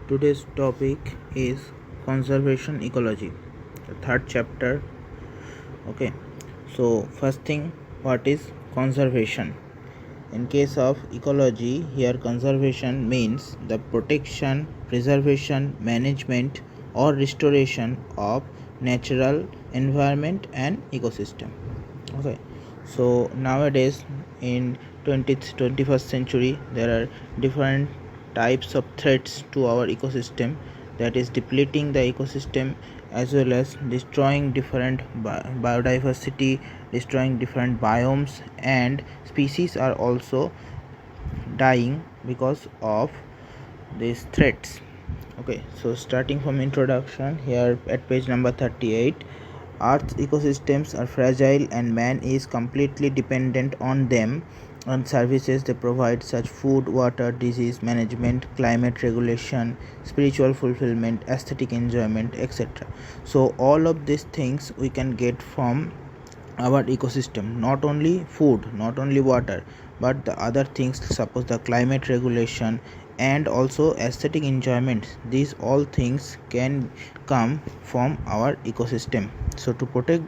Today's topic is conservation ecology, the third chapter. Okay, so first thing, what is conservation? In case of ecology, here conservation means the protection, preservation, management, or restoration of natural environment and ecosystem. Okay, so nowadays in 20th 21st century there are different types of threats to our ecosystem, that is depleting the ecosystem as well as destroying different biodiversity, destroying different biomes, and species are also dying because of these threats. Okay, so starting from introduction, here at page number 38, Earth's ecosystems are fragile and man is completely dependent on them and services they provide, such food, water, disease management, climate regulation, spiritual fulfillment, aesthetic enjoyment, etc. So all of these things we can get from our ecosystem, not only food, not only water, but the other things, suppose the climate regulation and also aesthetic enjoyment. These all things can come from our ecosystem. So to protect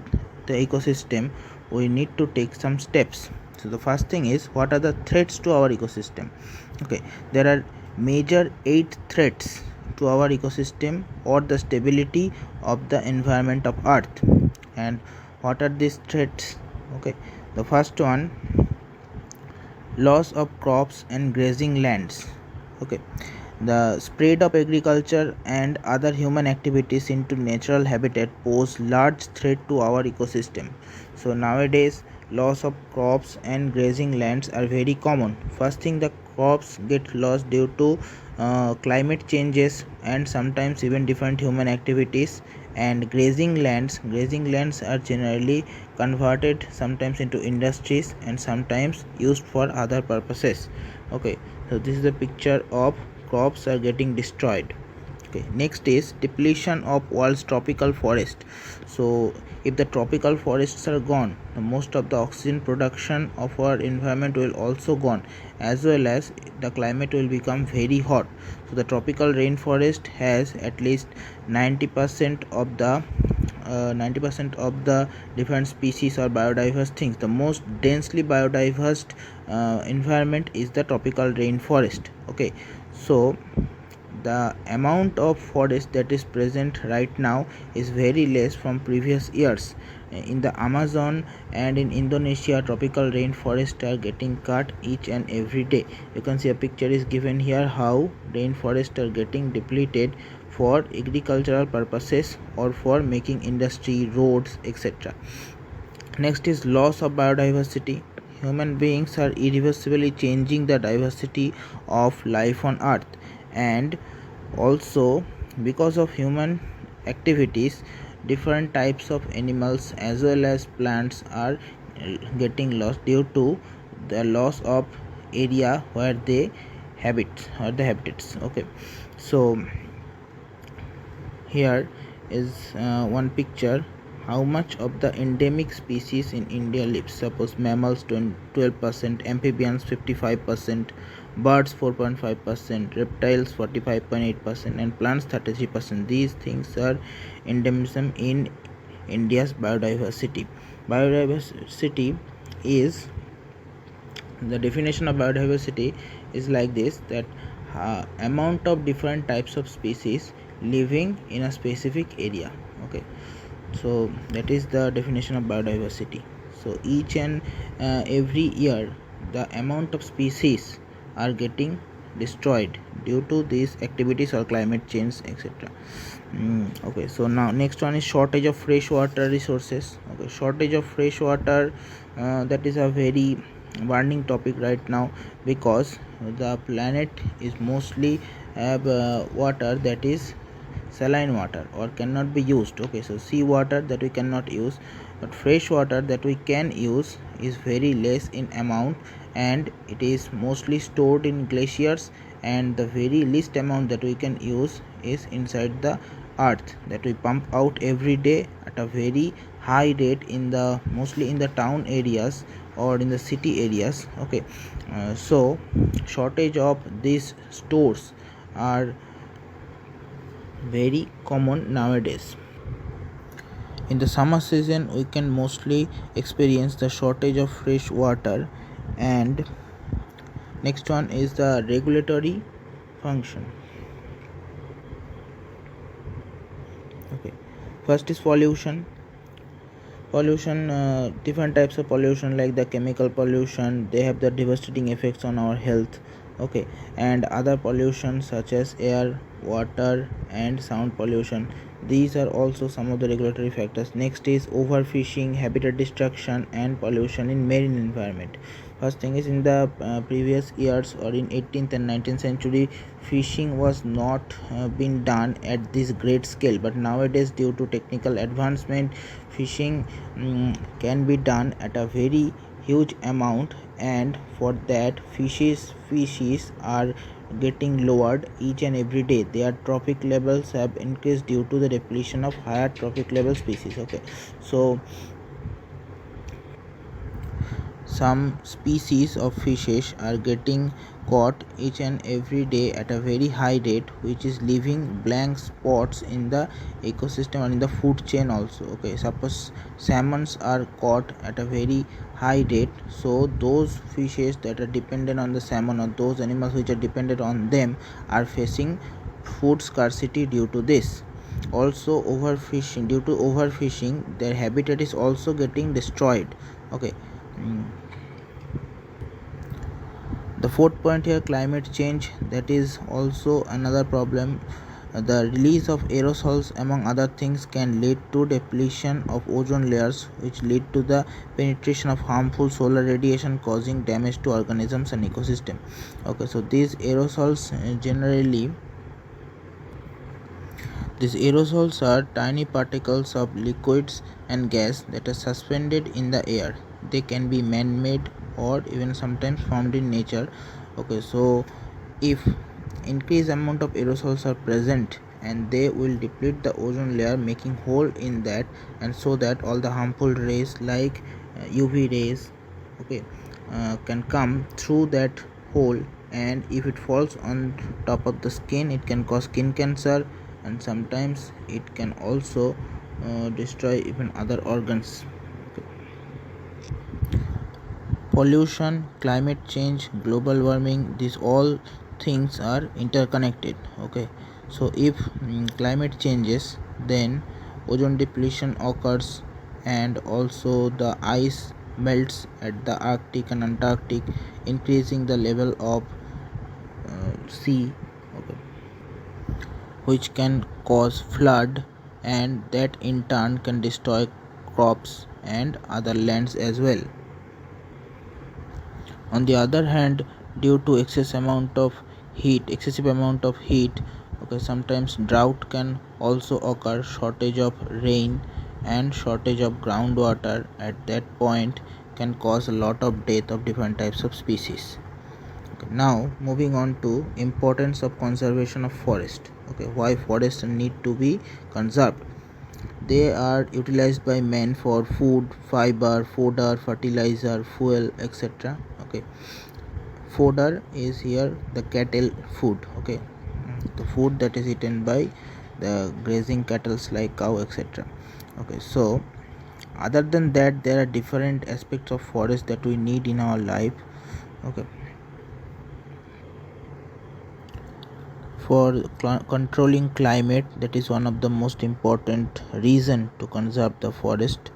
the ecosystem we need to take some steps. So the first thing is, what are the threats to our ecosystem? Okay, there are major 8 threats to our ecosystem or the stability of the environment of earth. And what are these threats? Okay, the first one, loss of crops and grazing lands. Okay, the spread of agriculture and other human activities into natural habitat pose large threat to our ecosystem. So nowadays loss of crops and grazing lands are very common. First thing, the crops get lost due to climate changes and sometimes even different human activities. And grazing lands are generally converted sometimes into industries and sometimes used for other purposes. Okay, so this is the picture of crops are getting destroyed. Okay, next is depletion of world's tropical forest. So if the tropical forests are gone, the most of the oxygen production of our environment will also gone, as well as the climate will become very hot. So the tropical rainforest has at least 90% of the 90% of the different species or biodiverse things. The most densely biodiverse environment is the tropical rainforest. Okay, so the amount of forest that is present right now is very less from previous years. In the Amazon and in Indonesia, tropical rainforests are getting cut each and every day. You can see a picture is given here how rainforests are getting depleted for agricultural purposes or for making industry, roads, etc. Next is loss of biodiversity. Human beings are irreversibly changing the diversity of life on earth, and also because of human activities different types of animals as well as plants are getting lost due to the loss of area where they habit or the habitats. Okay, so here is one picture how much of the endemic species in India lives. Suppose mammals 12%, amphibians 55%, birds 4.5%, reptiles 45.8%, and plants 33%. These things are endemism in India's biodiversity. Biodiversity is, the definition of biodiversity is like this, that amount of different types of species living in a specific area. Okay, so that is the definition of biodiversity. So each and every year the amount of species are getting destroyed due to these activities or climate change, etc. Okay, so now next one is shortage of fresh water resources. Okay, shortage of fresh water, that is a very burning topic right now, because the planet is mostly have water that is saline water or cannot be used. Okay, so sea water that we cannot use, but fresh water that we can use is very less in amount, and it is mostly stored in glaciers, and the very least amount that we can use is inside the earth that we pump out every day at a very high rate in the mostly in the town areas or in the city areas. Okay, so shortage of these stores are very common nowadays. In the summer season, we can mostly experience the shortage of fresh water. And next one is the regulatory function. Okay, first is pollution. Different types of pollution, like the chemical pollution, they have the devastating effects on our health. Okay, and other pollution such as air, water and sound pollution, these are also some of the regulatory factors. Next is overfishing, habitat destruction and pollution in marine environment. First thing is, in the previous years or in 18th and 19th century, fishing was not been done at this great scale, but nowadays due to technical advancement, fishing can be done at a very huge amount, and for that species are getting lowered each and every day. Their trophic levels have increased due to the depletion of higher trophic level species. Okay, so some species of fishes are getting caught each and every day at a very high rate, which is leaving blank spots in the ecosystem and in the food chain also. Okay, suppose salmons are caught at a very high rate, so those fishes that are dependent on the salmon, or those animals which are dependent on them, are facing food scarcity due to this. Also, overfishing, due to overfishing, their habitat is also getting destroyed. Okay. The fourth point here, climate change, that is also another problem. The release of aerosols among other things can lead to depletion of ozone layers, which lead to the penetration of harmful solar radiation, causing damage to organisms and ecosystem. Okay, so these aerosols are tiny particles of liquids and gas that are suspended in the air. They can be man-made or even sometimes found in nature. Okay, so if increased amount of aerosols are present, and they will deplete the ozone layer, making hole in that, and so that all the harmful rays like UV rays, okay, can come through that hole, and if it falls on top of the skin, it can cause skin cancer, and sometimes it can also destroy even other organs. Pollution, climate change, global warming, these all things are interconnected. Okay, so if climate changes, then ozone depletion occurs, and also the ice melts at the Arctic and Antarctic, increasing the level of sea. Okay, which can cause flood, and that in turn can destroy crops and other lands as well. On the other hand, due to excessive amount of heat, okay, sometimes drought can also occur, shortage of rain and shortage of groundwater at that point can cause a lot of death of different types of species. Okay, now moving on to importance of conservation of forest. Okay, why forests need to be conserved? They are utilized by men for food, fiber, fodder, fertilizer, fuel, etc. Okay, fodder is here the cattle food. Okay, the food that is eaten by the grazing cattle like cow, etc. Okay, so other than that, there are different aspects of forest that we need in our life. Okay, for controlling climate, that is one of the most important reason to conserve the forest.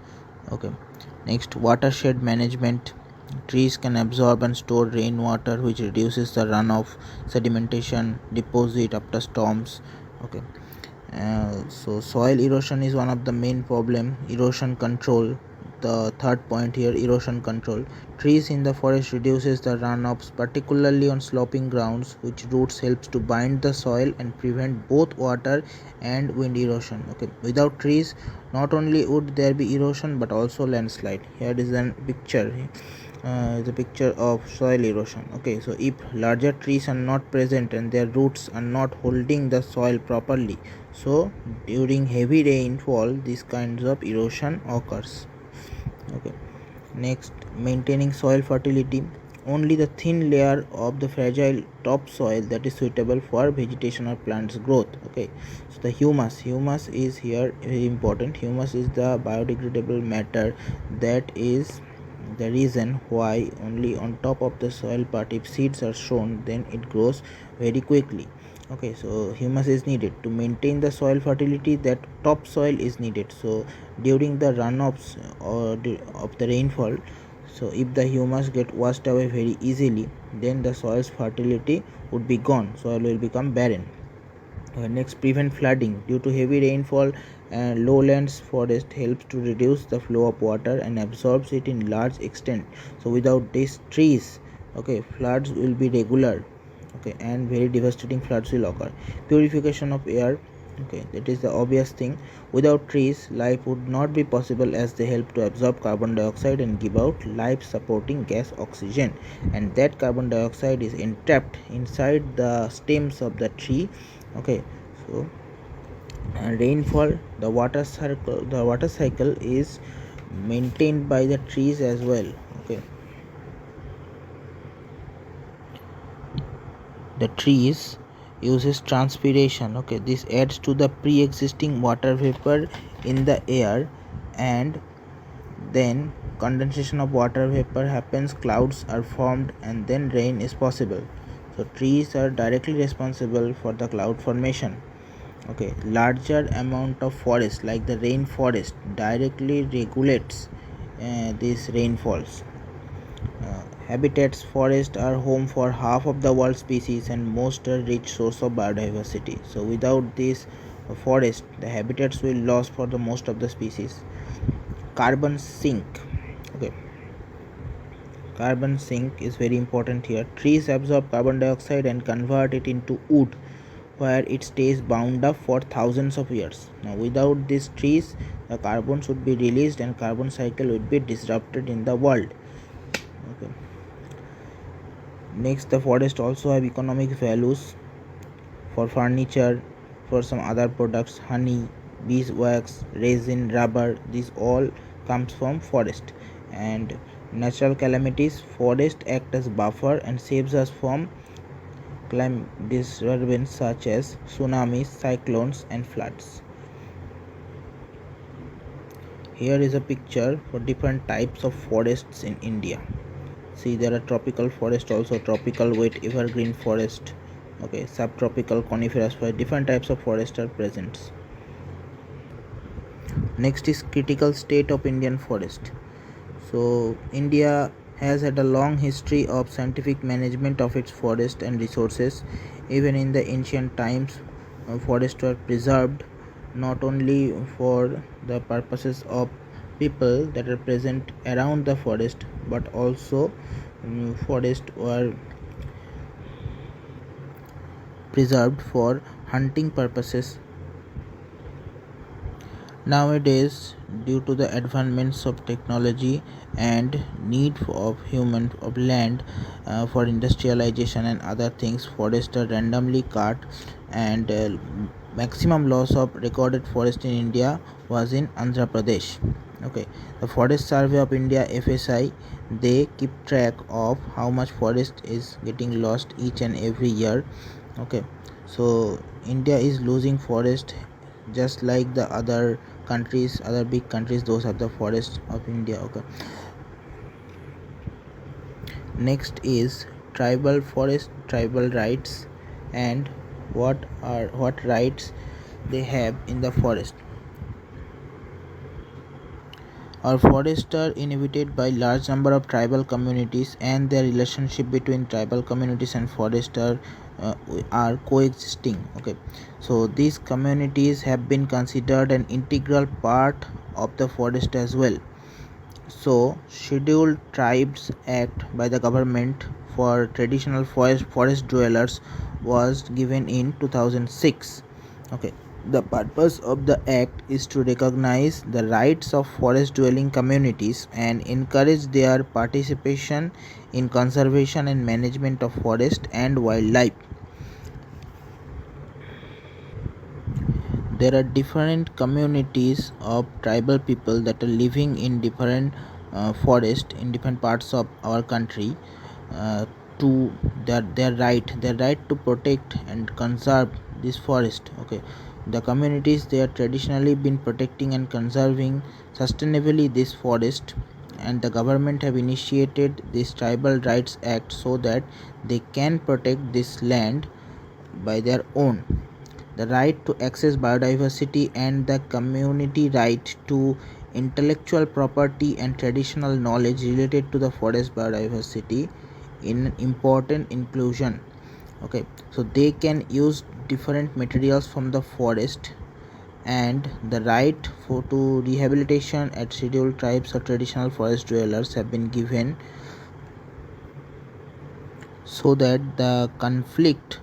Okay, next, watershed management. Trees can absorb and store rainwater, which reduces the runoff, sedimentation, deposit after storms. Okay, so soil erosion is one of the main problem. Erosion control, the third point here, erosion control. Trees in the forest reduces the runoffs, particularly on sloping grounds, which roots helps to bind the soil and prevent both water and wind erosion. Okay, without trees, not only would there be erosion but also landslide. Here is a picture. The picture of soil erosion. Okay, so if larger trees are not present and their roots are not holding the soil properly, so during heavy rainfall these kinds of erosion occurs. Okay, next, maintaining soil fertility. only the thin layer of the fragile topsoil that is suitable for vegetation or plants growth. Okay, so the humus is here very important. Humus is the biodegradable matter that is the reason why only on top of the soil part, if seeds are sown, then it grows very quickly. Okay, so humus is needed to maintain the soil fertility. That topsoil is needed, so during the runoffs of the rainfall, so if the humus get washed away very easily, then the soil's fertility would be gone, soil will become barren. Next, prevent flooding. Due to heavy rainfall, lowlands forest helps to reduce the flow of water and absorbs it in large extent. So without these trees, okay, floods will be regular, okay, and very devastating floods will occur. Purification of air, okay, that is the obvious thing. Without trees, life would not be possible, as they help to absorb carbon dioxide and give out life supporting gas oxygen, and that carbon dioxide is entrapped inside the stems of the tree. Okay, so rainfall, the water cycle is maintained by the trees as well. Okay, the trees uses transpiration. Okay, this adds to the pre-existing water vapor in the air, and then condensation of water vapor happens, clouds are formed, and then rain is possible. So trees are directly responsible for the cloud formation. Okay, larger amount of forest like the rainforest directly regulates these rainfalls. Habitats forests are home for half of the world's species and most a rich source of biodiversity. So without this forest, the habitats will lose for the most of the species. Carbon sink. Okay, carbon sink is very important here. Trees absorb carbon dioxide and convert it into wood, where it stays bound up for thousands of years. Now without these trees, the carbon should be released and carbon cycle would be disrupted in the world. Okay. Next, the forest also have economic values for furniture, for some other products, honey, beeswax, resin, rubber. These all comes from forest. And natural calamities, forest act as buffer and saves us from climate disturbance such as tsunamis, cyclones, and floods. Here is a picture for different types of forests in India. See, there are tropical forest, also tropical wet evergreen forest. Okay, subtropical coniferous forest. Different types of forest are present. Next is critical state of Indian forest. So India has had a long history of scientific management of its forest and resources. Even in the ancient times, forests were preserved not only for the purposes of people that are present around the forest, but also forests were preserved for hunting purposes. Nowadays, due to the advancements of technology and need of land for industrialization and other things, forests are randomly cut, and maximum loss of recorded forest in India was in Andhra Pradesh. Okay, the Forest Survey of India (FSI) they keep track of how much forest is getting lost each and every year. Okay, so India is losing forest just like the other countries, other big countries, those are the forests of India. Okay, next is tribal forest, tribal rights, and what rights they have in the forest. Our forests are inhabited by large number of tribal communities, and their relationship between tribal communities and forest are coexisting. Okay, so these communities have been considered an integral part of the forest as well. So Scheduled Tribes Act by the government for traditional forest dwellers was given in 2006. Okay, the purpose of the act is to recognize the rights of forest dwelling communities and encourage their participation in conservation and management of forest and wildlife. There are different communities of tribal people that are living in different forest in different parts of our country. to their right to protect and conserve this forest. Okay, the communities, they are traditionally been protecting and conserving sustainably this forest, and the government have initiated this tribal rights act so that they can protect this land by their own. The right to access biodiversity and the community right to intellectual property and traditional knowledge related to the forest biodiversity in important inclusion. Okay, so they can use different materials from the forest, and the right for to rehabilitation at scheduled tribes or traditional forest dwellers have been given so that the conflict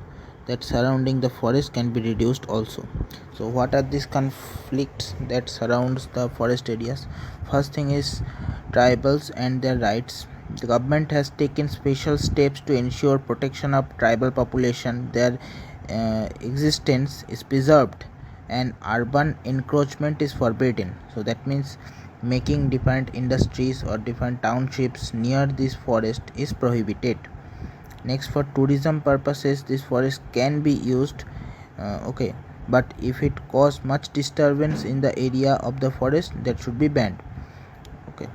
that surrounding the forest can be reduced also. So what are these conflicts that surrounds the forest areas? First thing is tribals and their rights. The government has taken special steps to ensure protection of tribal population. Their existence is preserved and urban encroachment is forbidden. So that means making different industries or different townships near this forest is prohibited. Next, for tourism purposes, this forest can be used, okay, but if it cause much disturbance in the area of the forest, that should be banned. Okay,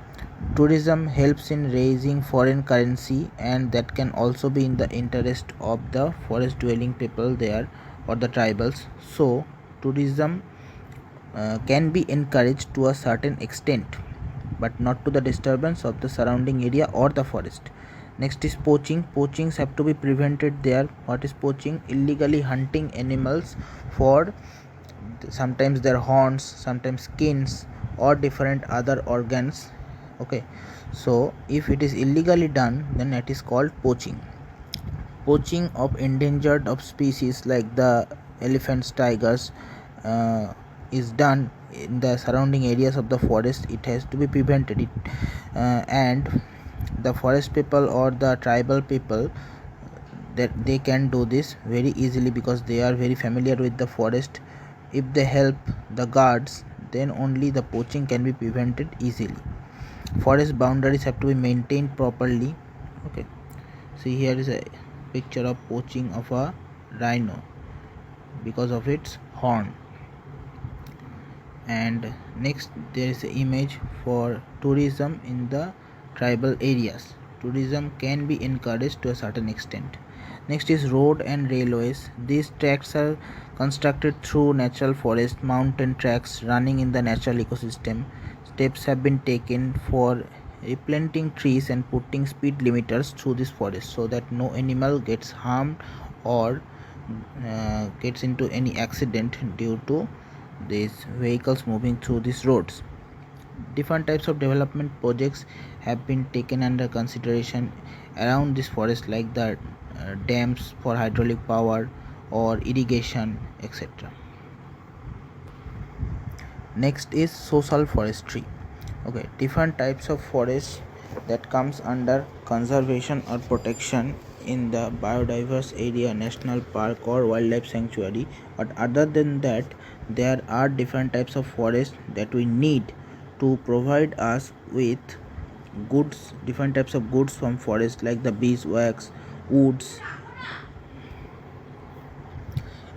tourism helps in raising foreign currency, and that can also be in the interest of the forest dwelling people there or the tribals. So tourism can be encouraged to a certain extent, but not to the disturbance of the surrounding area or the forest. Next is poaching. Poachings have to be prevented there. What is poaching? Illegally hunting animals for sometimes their horns, sometimes skins, or different other organs. Okay, so if it is illegally done, then it is called poaching. Poaching of endangered of species like the elephants, tigers, is done in the surrounding areas of the forest. It has to be prevented. And the forest people or the tribal people, that they can do this very easily because they are very familiar with the forest. If they help the guards, then only the poaching can be prevented easily. Forest boundaries have to be maintained properly. Okay, see, here is a picture of poaching of a rhino because of its horn. And next, there is an image for tourism in the tribal areas. Tourism can be encouraged to a certain extent. Next is road and railways. These tracks are constructed through natural forest, mountain tracks running in the natural ecosystem. Steps have been taken for replanting trees and putting speed limiters through this forest so that no animal gets harmed or gets into any accident due to these vehicles moving through these roads. Different types of development projects have been taken under consideration around this forest, like the dams for hydraulic power or irrigation, etc. Next is social forestry. Okay, different types of forests that comes under conservation or protection in the biodiverse area, national park or wildlife sanctuary. But other than that, there are different types of forests that we need to provide us with goods, different types of goods from forest, like the beeswax, woods.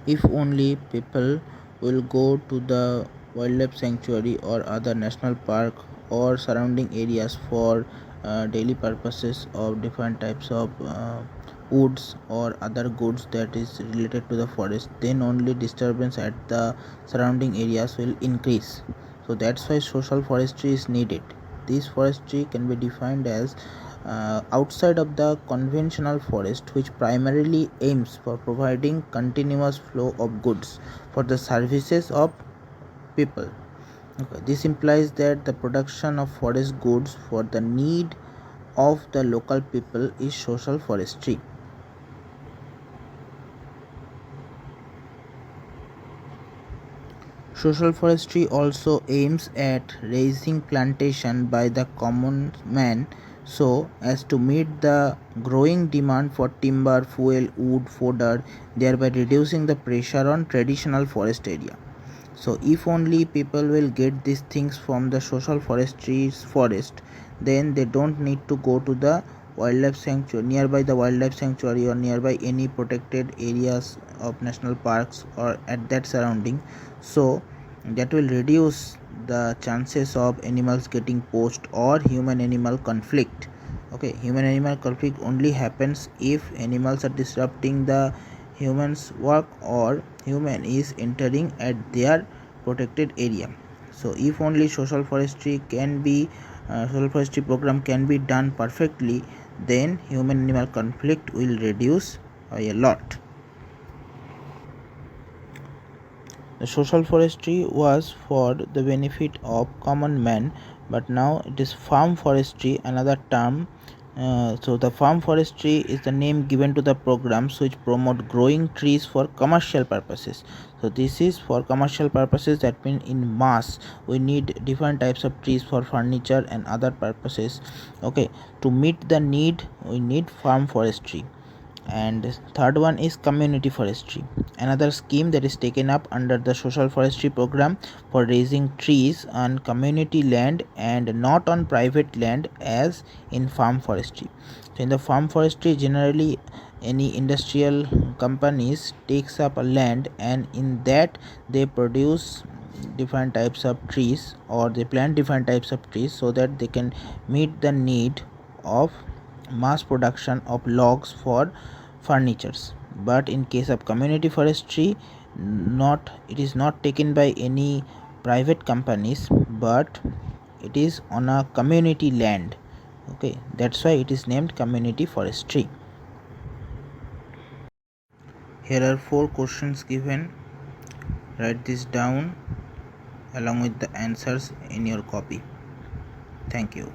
If only people will go to the wildlife sanctuary or other national park or surrounding areas for daily purposes of different types of woods or other goods that is related to the forest, then only disturbance at the surrounding areas will increase. So that's why social forestry is needed. This forestry can be defined as outside of the conventional forest, which primarily aims for providing continuous flow of goods for the services of people. Okay, this implies that the production of forest goods for the need of the local people is social forestry. Social forestry also aims at raising plantation by the common man so as to meet the growing demand for timber, fuel, wood, fodder, thereby reducing the pressure on traditional forest area. So if only people will get these things from the social forestry's forest, then they don't need to go to the wildlife sanctuary, nearby the wildlife sanctuary or nearby any protected areas of national parks or at that surrounding, so that will reduce the chances of animals getting poached or human animal conflict. Okay, human animal conflict only happens if animals are disrupting the humans work or human is entering at their protected area. So if only social forestry program can be done perfectly, then human animal conflict will reduce a lot. The social forestry was for the benefit of common man, but now it is farm forestry, another term. So the farm forestry is the name given to the programs which promote growing trees for commercial purposes. So this is for commercial purposes, that means in mass we need different types of trees for furniture and other purposes. Okay, to meet the need we need farm forestry. And third one is community forestry, another scheme that is taken up under the social forestry program for raising trees on community land and not on private land as in farm forestry. So in the farm forestry, generally any industrial companies takes up a land, and in that they produce different types of trees or they plant different types of trees so that they can meet the need of mass production of logs for furnitures. But in case of community forestry, not it is not taken by any private companies, but it is on a community land. Okay, that's why it is named community forestry. Here are 4 questions given. Write this down along with the answers in your copy. Thank you.